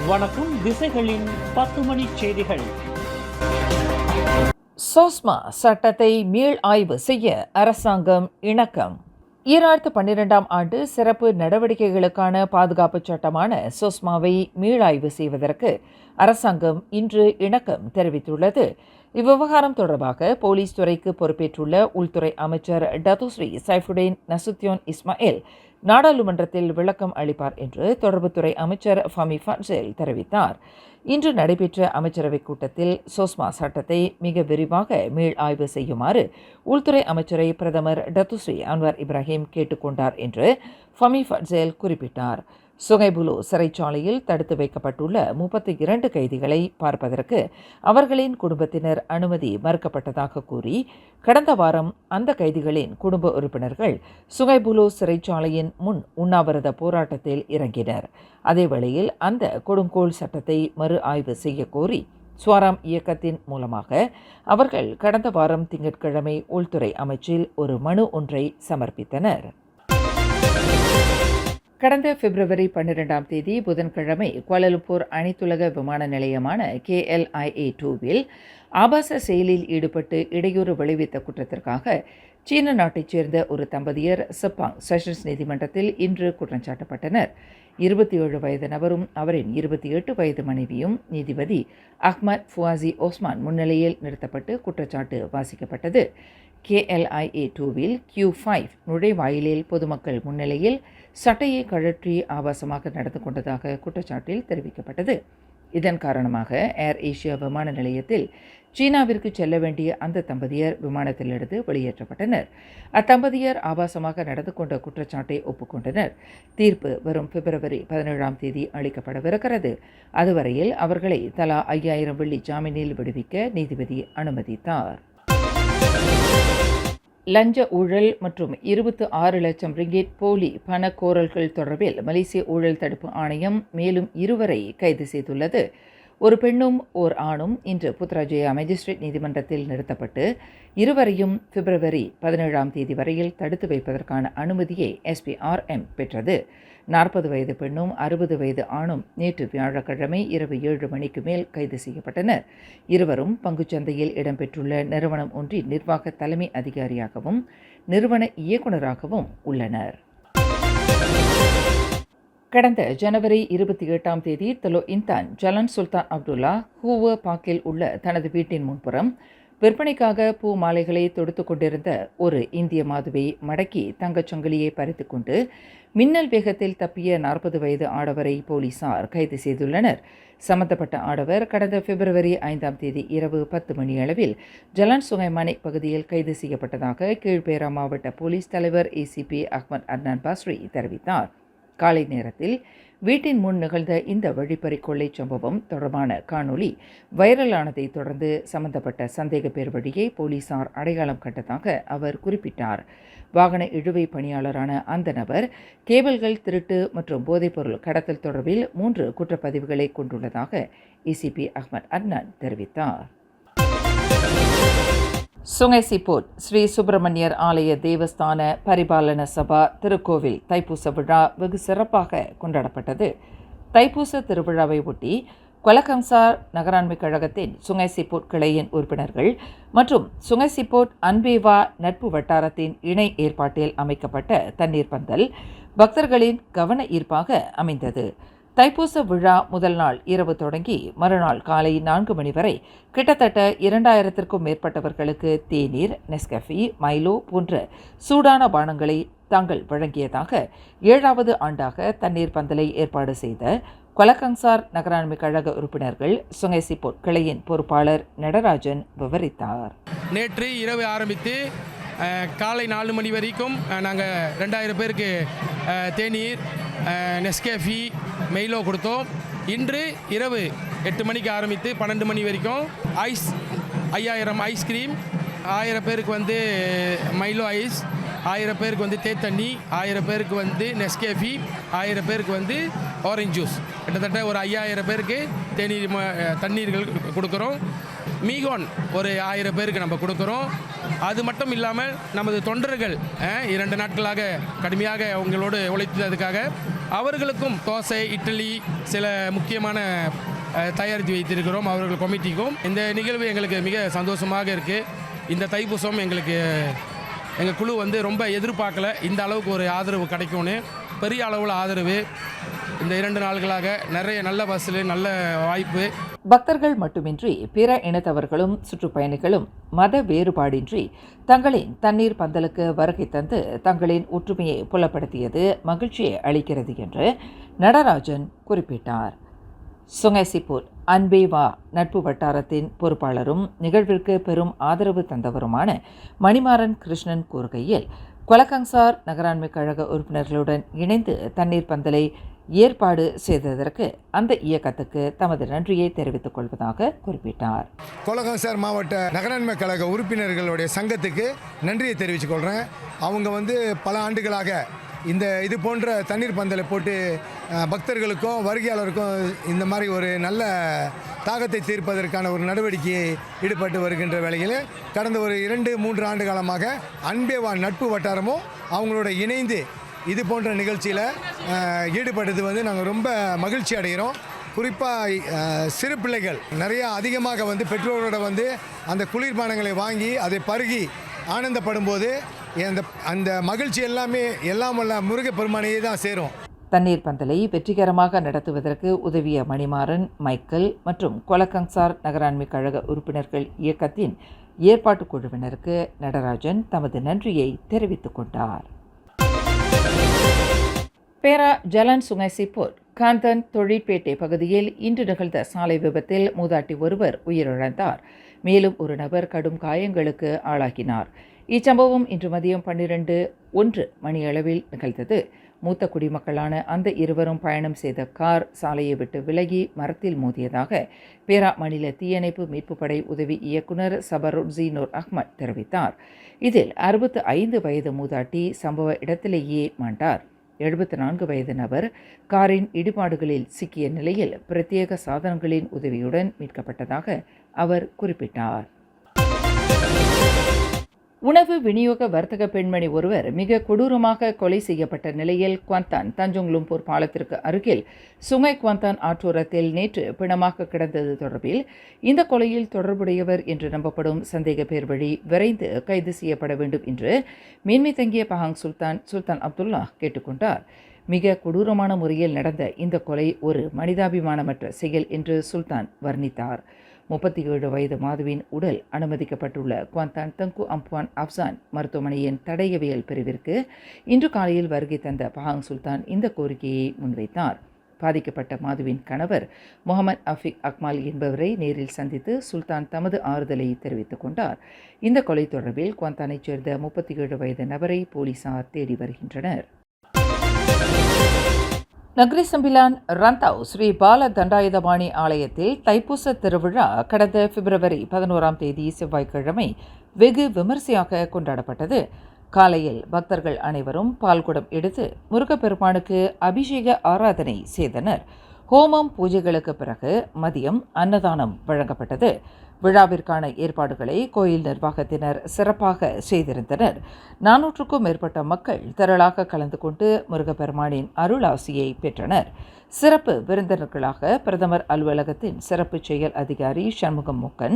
வணக்கம். திசைகளின் 10 மணி செய்திகள். சோஸ்மா சட்டத்தை மீள் ஆய்வு செய்ய அரசாங்கம் இணக்கம். 2012ஆம் ஆண்டு சிறப்பு நடவடிக்கைகளுக்கான பாதுகாப்பு சட்டமான சோஸ்மாவை மீளாய்வு செய்வதற்கு அரசாங்கம் இன்று இணக்கம் தெரிவித்துள்ளது. இவ்விவகாரம் தொடர்பாக போலீஸ் துறைக்கு பொறுப்பேற்றுள்ள உள்துறை அமைச்சர் டத்துஸ்ரீ சைஃபுடீன் நசுத்யோன் இஸ்மாயில் நாடாளுமன்றத்தில் விளக்கம் அளிப்பார் என்று தொடர்புத்துறை அமைச்சர் ஃபமி ஃபட்சேல் தெரிவித்தார். இன்று நடைபெற்ற அமைச்சரவைக் கூட்டத்தில் சோஸ்மா சட்டத்தை மிக விரிவாக மீள் ஆய்வு செய்யுமாறு உள்துறை அமைச்சரை பிரதமர் டத்துஸ்ரீ அன்வர் இப்ராஹிம் கேட்டுக்கொண்டார் என்று ஃபமி ஃபட்சேல் குறிப்பிட்டார். சுகைபுலு சிறைச்சாலையில் தடுத்து வைக்கப்பட்டுள்ள 32 கைதிகளை பார்ப்பதற்கு அவர்களின் குடும்பத்தினர் அனுமதி மறுக்கப்பட்டதாக கூறி கடந்த வாரம் அந்த கைதிகளின் குடும்ப உறுப்பினர்கள் சுகைபுலு சிறைச்சாலையின் முன் உண்ணாவிரத போராட்டத்தில் இறங்கினர். அதேவேளையில் அந்த கொடுங்கோல் சட்டத்தை மறு ஆய்வு செய்ய கோரி ஸ்வராம் இயக்கத்தின் மூலமாக அவர்கள் கடந்த வாரம் திங்கட்கிழமை உள்துறை அமைச்சில் ஒரு மனு ஒன்றை சமர்ப்பித்தனர். கடந்த பிப்ரவரி 12ஆம் தேதி புதன்கிழமை குவாலலும்பூர் அனைத்துலக விமான நிலையமான KLIA2வில் ஆபாச செயலில் ஈடுபட்டு இடையூறு விளைவித்த குற்றத்திற்காக சீன நாட்டைச் சேர்ந்த ஒரு தம்பதியர் செப்பாங் செஷன்ஸ் நீதிமன்றத்தில் இன்று குற்றம் சாட்டப்பட்டனர். 27 வயது நபரும் அவரின் 28 வயது மனைவியும் நீதிபதி அஹ்மத் ஃபுவாசி ஓஸ்மான் முன்னிலையில் நிறுத்தப்பட்டு குற்றச்சாட்டு வாசிக்கப்பட்டது. KLIA2வில் Q5 நுழைவாயிலில் பொதுமக்கள் முன்னிலையில் சட்டையை கழற்றி ஆபாசமாக நடந்து கொண்டதாக குற்றச்சாட்டில் தெரிவிக்கப்பட்டது. இதன் காரணமாக ஏர் ஏஷியா விமான நிலையத்தில் சீனாவிற்கு செல்ல வேண்டிய அந்த தம்பதியர் விமானத்திலிருந்து வெளியேற்றப்பட்டனர். அத்தம்பதியர் ஆபாசமாக நடந்து கொண்ட குற்றச்சாட்டை ஒப்புக்கொண்டனர். தீர்ப்பு வரும் பிப்ரவரி 17ஆம் தேதி அளிக்கப்படவிருக்கிறது. அதுவரையில் அவர்களை தலா 5000 வெள்ளி ஜாமீனில் விடுவிக்க நீதிபதி அனுமதித்தார். லஞ்ச ஊழல் மற்றும் 26 லட்சம் ரிங்கிட் போலி பணக்கோரல்கள் தொடர்பில் மலேசிய ஊழல் தடுப்பு ஆணையம் மேலும் 2 கைது செய்துள்ளது. ஒரு பெண்ணும் ஓர் ஆணும் இன்று புத்ராஜயா மேஜிஸ்ட்ரேட் நீதிமன்றத்தில் நிறுத்தப்பட்டு இருவரையும் பிப்ரவரி 17ஆம் தேதி வரையில் தடுத்து வைப்பதற்கான அனுமதியை SPRM பெற்றது. 40 வயது பெண்ணும் 60 வயது ஆணும் நேற்று வியாழக்கிழமை இரவு 7 மணிக்கு மேல் கைது செய்யப்பட்டனர். இருவரும் பங்குச்சந்தையில் இடம்பெற்றுள்ள நிறுவனம் ஒன்றின் நிர்வாக தலைமை அதிகாரியாகவும் நிறுவன இயக்குநராகவும் உள்ளனர். கடந்த ஜனவரி 28ஆம் தேதி தலோ இன்தான் ஜலன் சுல்தான் அப்துல்லா ஹூவ பார்க்கில் உள்ள தனது வீட்டின் முன்புறம் விற்பனைக்காக பூ மாலைகளை தொடுத்து கொண்டிருந்த ஒரு இந்திய மாதுவை மடக்கி தங்கச்சங்கிலியை பறித்து கொண்டு மின்னல் வேகத்தில் தப்பிய 40 வயது ஆடவரை போலீசார் கைது செய்துள்ளனர். சம்பந்தப்பட்ட ஆடவர் கடந்த பிப்ரவரி 5ஆம் தேதி இரவு 10 மணியளவில் ஜலான் சுகைமானே பகுதியில் கைது செய்யப்பட்டதாக கீழ்பேரா மாவட்ட போலீஸ் தலைவர் ACP அஹ்மத் அட்னான் பாஸ்ரி தெரிவித்தார். காலை நேரத்தில் வீட்டின் முன் நிகழ்ந்த இந்த வழிப்பறி கொள்ளை சம்பவம் தொடர்பான காணொளி வைரலானதை தொடர்ந்து சம்பந்தப்பட்ட சந்தேக பேர் வழியை போலீசார் அடையாளம் கண்டதாக அவர் குறிப்பிட்டார். வாகன இழுவை பணியாளரான அந்த நபர் கேபிள்கள் திருட்டு மற்றும் போதைப்பொருள் கடத்தல் தொடர்பில் 3 குற்றப்பதிவுகளை கொண்டுள்ளதாக ACP அஹ்மத் அட்னான் தெரிவித்தார். சுங்கை சிப்போட் ஸ்ரீ சுப்பிரமணியர் ஆலய தேவஸ்தான பரிபாலன சபா திருக்கோவில் தைப்பூச விழா வெகு சிறப்பாக கொண்டாடப்பட்டது. தைப்பூச திருவிழாவை ஒட்டி கொலகங்சார் நகராண்மை கழகத்தின் சுங்கை சிப்போட் கிளையின் உறுப்பினர்கள் மற்றும் சுங்கை சிப்போட் அன்பேவா நட்பு வட்டாரத்தின் இணை ஏற்பாட்டில் அமைக்கப்பட்ட தண்ணீர் பந்தல் பக்தர்களின் கவன ஈர்ப்பாக அமைந்தது. தைப்பூச விழா முதல் நாள் இரவு தொடங்கி மறுநாள் காலை 4 மணி வரை கிட்டத்தட்ட 2000க்கும் மேற்பட்டவர்களுக்கு தேநீர், நெஸ்கஃபி, மைலோ போன்ற சூடான பானங்களை தாங்கள் வழங்கியதாக 7வது ஆண்டாக தண்ணீர் பந்தலை ஏற்பாடு செய்த கொலகங்சார் நகராண்மை கழக உறுப்பினர்கள் சுங்கை சிப்போட் கிளையின் பொறுப்பாளர் நடராஜன் விவரித்தார். நேற்று இரவு ஆரம்பித்து காலை 4 மணி வரைக்கும் நாங்கள் 2000 பேருக்கு தேநீர், நெஸ்கேஃபி, மெயிலோ கொடுத்தோம். இன்று இரவு 8 மணிக்கு ஆரம்பித்து 12 மணி வரைக்கும் 5000 ஐஸ்கிரீம், 1000 பேருக்கு மைலோ ஐஸ், 1000 பேருக்கு தேத்தண்ணி, 1000 பேருக்கு நெஸ்கேஃபி, 1000 பேருக்கு ஆரஞ்சு ஜூஸ், கிட்டத்தட்ட ஒரு 5000 பேருக்கு தண்ணீர்கள் கொடுக்குறோம். மீகோன் ஒரு 1000 பேருக்கு நம்ம கொடுக்குறோம். அது மட்டும் இல்லாமல் நமது தொண்டர்கள் 2 நாட்களாக கடுமையாக அவங்களோடு உழைத்ததுக்காக அவர்களுக்கும் தோசை, இட்லி, சில முக்கியமான தயாரித்து வைத்திருக்கிறோம் அவர்கள் கமிட்டிக்கும். இந்த நிகழ்வு எங்களுக்கு மிக சந்தோஷமாக இருக்குது. இந்த தைப்பூசம் எங்கள் குழு ரொம்ப எதிர்பார்க்கல இந்த அளவுக்கு ஒரு ஆதரவு கிடைக்கும்னு. பெரிய அளவில் ஆதரவு இந்த 2 நாள்களாக, நிறைய நல்ல வசூல், நல்ல வாய்ப்பு. பக்தர்கள் மட்டுமின்றி பிற இனத்தவர்களும் சுற்றுப்பயணிகளும் மத வேறுபாடின்றி தங்களின் தண்ணீர் பந்தலுக்கு வருகை தந்து தங்களின் ஒற்றுமையை புலப்படுத்தியது மகிழ்ச்சியை அளிக்கிறது என்று நடராஜன் குறிப்பிட்டார். சுங்கைசிப்பூர் அன்பேவா நட்பு வட்டாரத்தின் பொறுப்பாளரும் நிகழ்விற்கு பெரும் ஆதரவு தந்தவருமான மணிமாறன் கிருஷ்ணன் கூறுகையில், கொலக்கங்சார் நகராண்மை கழக உறுப்பினர்களுடன் இணைந்து தண்ணீர் பந்தலை ஏற்பாடு செய்ததற்கு அந்த இயக்கத்துக்கு தமது நன்றியை தெரிவித்துக் கொள்வதாக குறிப்பிட்டார். கொலக்கங்சார் மாவட்ட நகராண்மை கழக உறுப்பினர்களுடைய சங்கத்துக்கு நன்றியை தெரிவித்துக் கொள்கிறேன். அவங்க பல ஆண்டுகளாக இது போன்ற தண்ணீர் பந்தலை போட்டு பக்தர்களுக்கும் வருகையாளருக்கும் இந்த மாதிரி ஒரு நல்ல தாகத்தை தீர்ப்பதற்கான ஒரு நடவடிக்கையை ஈடுபட்டு வருகின்ற வேளையில் கடந்த ஒரு 2-3 ஆண்டு காலமாக அன்பேவா நட்பு வட்டாரமும் அவங்களோட இணைந்து இது போன்ற நிகழ்ச்சியில் ஈடுபட்டது நாங்கள் ரொம்ப மகிழ்ச்சி அடைகிறோம். குறிப்பாக சிறு பிள்ளைகள் நிறையா அதிகமாக பெற்றோரோட அந்த குளிர்பானங்களை வாங்கி அதை பருகி ஆனந்தப்படும் போது அந்த மகிழ்ச்சி எல்லாம் வல்ல முருகப்பெருமானையே தான் சேரும். தண்ணீர் பந்தலை வெற்றிகரமாக நடத்துவதற்கு உதவிய மணிமாறன், மைக்கேல் மற்றும் கொலக்கங்சார் நகராண்மை கழக உறுப்பினர்கள் இயக்கத்தின் ஏற்பாட்டுக் குழுவினருக்கு நடராஜன் தமது நன்றியை தெரிவித்துக் கொண்டார். பேரா ஜலன் சுங்கைசிப்பூர் காந்தன் தொழிற்பேட்டை பகுதியில் இன்று நிகழ்ந்த சாலை விபத்தில் மூதாட்டி ஒருவர் உயிரிழந்தார். மேலும் ஒரு நபர் கடும் காயங்களுக்கு ஆளாகினார். இச்சம்பவம் இன்று மதியம் 12:01 மணியளவில் நிகழ்ந்தது. மூத்த குடிமக்களான அந்த இருவரும் பயணம் செய்த கார் சாலையை விட்டு விலகி மரத்தில் மோதியதாக பேரா மாநில தீயணைப்பு மீட்புப் படை உதவி இயக்குநர் சபருட்ஜீனூர் அஹ்மத் தெரிவித்தார். இதில் 65 வயது மூதாட்டி சம்பவ இடத்திலேயே மாண்டார். 74 வயது நபர் காரின் இடிபாடுகளில் சிக்கிய நிலையில் பிரத்யேக சாதனங்களின் உதவியுடன் மீட்கப்பட்டதாக அவர் குறிப்பிட்டார். உணவு விநியோக வர்த்தக பெண்மணி ஒருவர் மிக கொடூரமாக கொலை செய்யப்பட்ட நிலையில் குவாந்தான் தஞ்சோங் லும்பூர் பாலத்திற்கு அருகில் சுங்கை குவாந்தான் ஆற்றோரத்தில் நேற்று பிணமாக கிடந்தது தொடர்பில் இந்த கொலையில் தொடர்புடையவர் என்று நம்பப்படும் சந்தேக பேர் வழி விரைந்து கைது செய்யப்பட வேண்டும் என்று மேன்மை தங்கிய பஹாங் சுல்தான் அப்துல்லா கேட்டுக்கொண்டார். மிக கொடூரமான முறையில் நடந்த இந்த கொலை ஒரு மனிதாபிமானமற்ற செயல் என்று சுல்தான் வர்ணித்தார். 37 வயது மாதுவின் உடல் அனுமதிக்கப்பட்டுள்ள குவாந்தான் தங்கு அம்பான் அப்சான் மருத்துவமனையின் தடயவியல் பிரிவிற்கு இன்று காலையில் வருகை தந்த பஹாங் சுல்தான் இந்த கோரிக்கையை முன்வைத்தார். பாதிக்கப்பட்ட மாதுவின் கணவர் முகமது அஃபிக் அக்மால் என்பவரை நேரில் சந்தித்து சுல்தான் தமது ஆறுதலை தெரிவித்துக் கொண்டார். இந்த கொலை தொடர்பில் குவாந்தானைச் சேர்ந்த 37 வயது நபரை போலீசார் தேடி வருகின்றனர். நகரி சம்பிலான் ரந்தாவ் ஸ்ரீ பால தண்டாயுதபாணி ஆலயத்தில் தைப்பூச திருவிழா கடந்த பிப்ரவரி 11 செவ்வாய்க்கிழமை வெகு விமரிசையாக கொண்டாடப்பட்டது. காலையில் பக்தர்கள் அனைவரும் பால்குடம் எடுத்து முருகப்பெருமானுக்கு அபிஷேக ஆராதனை செய்தனர். ஹோமம் பூஜைகளுக்கு பிறகு மதியம் அன்னதானம் வழங்கப்பட்டது. விழாவிற்கான ஏற்பாடுகளை கோயில் நிர்வாகத்தினர் சிறப்பாக செய்திருந்தனர். 400க்கும் மேற்பட்ட மக்கள் திரளாக கலந்து கொண்டு முருகப்பெருமானின் அருளாசியை பெற்றனர். சிறப்பு விருந்தினர்களாக பிரதமர் அலுவலகத்தின் சிறப்பு செயல் அதிகாரி சண்முகம் முக்கன்,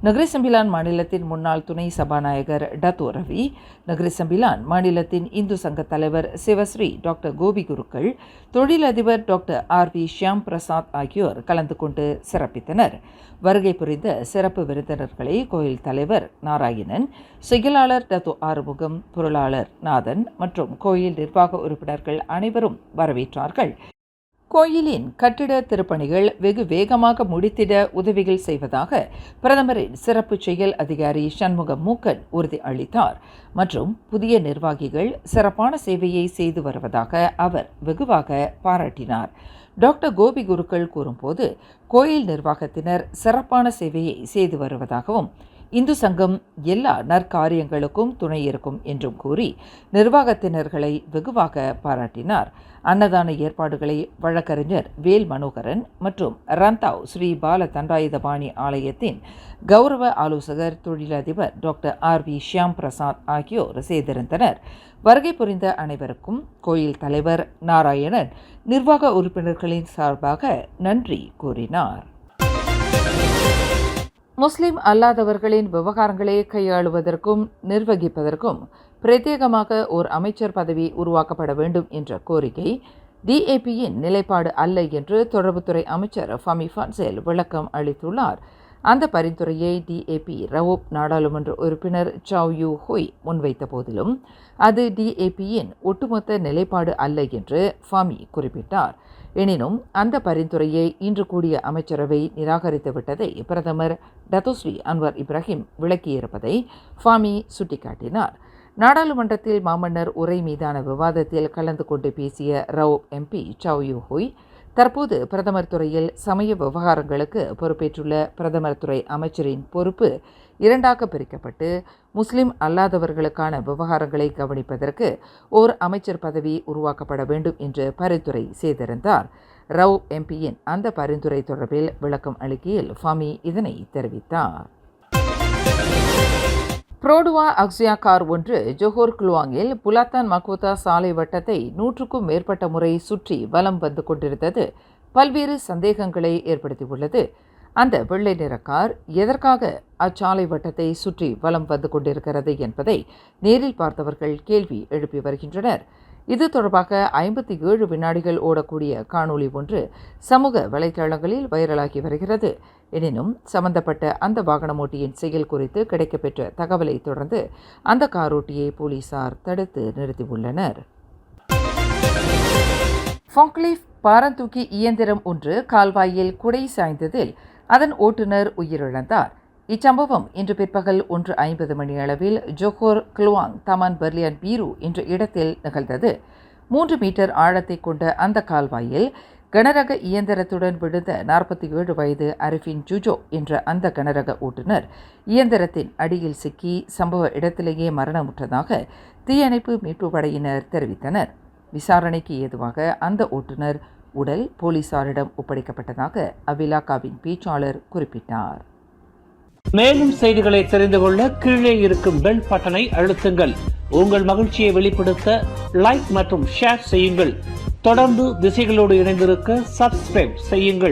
நகரி சம்பிலான் மாநிலத்தின் முன்னாள் துணை சபாநாயகர் டத்தோ ரவி, நகரி சம்பிலான் மாநிலத்தின் இந்து சங்க தலைவர் சிவஸ்ரீ டாக்டர் கோபி குருக்கள், தொழிலதிபர் டாக்டர் RV ஷியாம் பிரசாத் ஆகியோர் கலந்து கொண்டு சிறப்பித்தனர். வருகை புரிந்த சிறப்பு விருந்தினர்களை கோயில் தலைவர் நாராயணன், செயலாளர் டத்தோ ஆறுமுகம், பொருளாளர் நாதன் மற்றும் கோயில் நிர்வாக உறுப்பினர்கள் அனைவரும் வரவேற்றார்கள். கோயிலின் கட்டிட திருப்பணிகள் வெகு வேகமாக முடித்திட உதவிகள் செய்வதாக பிரதமரின் சிறப்பு செயல் அதிகாரி சண்முகம் மூக்கன் உறுதி அளித்தார் மற்றும் புதிய நிர்வாகிகள் சிறப்பான சேவையை செய்து வருவதாக அவர் வெகுவாக பாராட்டினார். டாக்டர் கோபி குருக்கள் கூறும்போது கோயில் நிர்வாகத்தினர் சிறப்பான சேவையை செய்து வருவதாகவும் இந்து சங்கம் எல்லா நற்காரியங்களுக்கும் துணை இருக்கும் என்றும் கூறி நிர்வாகத்தினர்களை வெகுவாக பாராட்டினார். அன்னதான ஏற்பாடுகளை வழக்கறிஞர் வேல் மனோகரன் மற்றும் ரந்தாவ் ஸ்ரீ பால தண்டாயுதபாணி ஆலயத்தின் கௌரவ ஆலோசகர் தொழிலதிபர் டாக்டர் RV ஷியாம் பிரசாத் ஆகியோர் செய்திருந்தனர். வருகை புரிந்த அனைவருக்கும் கோயில் தலைவர் நாராயணன் நிர்வாக உறுப்பினர்களின் சார்பாக நன்றி கூறினார். முஸ்லிம் அல்லாதவர்களின் விவகாரங்களை கையாளுவதற்கும் நிர்வகிப்பதற்கும் பிரத்யேகமாக ஓர் அமைச்சர் பதவி உருவாக்கப்பட வேண்டும் என்ற கோரிக்கை DAPயின் நிலைப்பாடு அல்ல என்று தொடர்புத்துறை அமைச்சர் ஃபமி ஃபன்சேல் விளக்கம் அளித்துள்ளார். அந்த பரிந்துரையை DAP ரவோப் நாடாளுமன்ற உறுப்பினர் சாவ் யூ ஹுய் முன்வைத்த போதிலும் அது DAPயின் ஒட்டுமொத்த நிலைப்பாடு அல்ல என்று ஃபமி குறிப்பிட்டார். எனினும் அந்த பரிந்துரையை இன்று கூடிய அமைச்சரவை நிராகரித்துவிட்டதை பிரதமர் டத்தோஸ்ரீ அன்வர் இப்ராஹிம் விளக்கியிருப்பதை ஃபமி சுட்டிக்காட்டினார். நாடாளுமன்றத்தில் மாமன்னர் உரை மீதான விவாதத்தில் கலந்து கொண்டு பேசிய ரவோப் MP சாவ் யூ ஹுய் தற்போது பிரதமர் துறையில் சமய விவகாரங்களுக்கு பொறுப்பேற்றுள்ள பிரதமர் துறை அமைச்சரின் பொறுப்பு இரண்டாக பிரிக்கப்பட்டு முஸ்லிம் அல்லாதவர்களுக்கான விவகாரங்களை கவனிப்பதற்கு ஓர் அமைச்சர் பதவி உருவாக்கப்பட வேண்டும் என்று பரிந்துரை செய்திருந்தார். ரவோப் MPயின் அந்த பரிந்துரை தொடர்பில் விளக்கம் அளிக்கையில் ஃபமி இதனை தெரிவித்தார். புரோடுவா அக்ஸியா கார் ஒன்று ஜோஹோர் குலுவாங்கில் புலாத்தான் மகோதா சாலை வட்டத்தை 100க்கும் மேற்பட்ட முறை சுற்றி வலம் வந்து கொண்டிருந்தது பல்வேறு சந்தேகங்களை ஏற்படுத்தியுள்ளது. அந்த வெள்ளை நிற கார் எதற்காக அச்சாலை வட்டத்தை சுற்றி வலம் வந்து கொண்டிருக்கிறது என்பதை நேரில் பார்த்தவர்கள் கேள்வி எழுப்பி வருகின்றனர். இது தொடர்பாக 57 வினாடிகள் ஓடக்கூடிய காணொளி ஒன்று சமூக வலைதளங்களில் வைரலாகி வருகிறது. எனினும் சம்பந்தப்பட்ட அந்த வாகனமோட்டியின் செயல் குறித்து கிடைக்கப்பெற்ற தகவலை தொடர்ந்து அந்த காரோட்டியை போலீசார் தடுத்து நிறுத்தியுள்ளனர். ஃபாங்க்லீஃப் பாரந்தூக்கி இயந்திரம் ஒன்று கால்வாயில் குடை சாய்ந்ததில் அதன் ஓட்டுநர் உயிரிழந்தார். இச்சம்பவம் இன்று பிற்பகல் 1:50 மணியளவில் ஜோஹோர் குலுவாங் தமான் பெர்லியான் பீரு என்ற இடத்தில் நிகழ்ந்தது. 3 மீட்டர் ஆழத்தை கொண்ட அந்த கால்வாயில் கனரக இயந்திரத்துடன் விழுந்த 47 வயது அரிஃபின் ஜுஜோ என்ற அந்த கனரக ஓட்டுநர் இயந்திரத்தின் அடியில் சிக்கி சம்பவ இடத்திலேயே மரணமுற்றதாக தீயணைப்பு மீட்பு படையினர் தெரிவித்தனர். விசாரணைக்கு ஏதுவாக அந்த ஓட்டுநர் உடல் போலீசாரிடம் ஒப்படைக்கப்பட்டதாக அவ்விலாக்காவின் பேச்சாளர் குறிப்பிட்டார். மேலும் செய்திகளை தெரிந்து கொள்ள கீழே இருக்கும் பெல் பட்டனை அழுத்துங்கள். உங்கள் மகிழ்ச்சியை வெளிப்படுத்த லைக் மற்றும் ஷேர் செய்யுங்கள். தொடர்ந்து திசைகளோடு இணைந்திருக்க சப்ஸ்கிரைப் செய்யுங்கள்.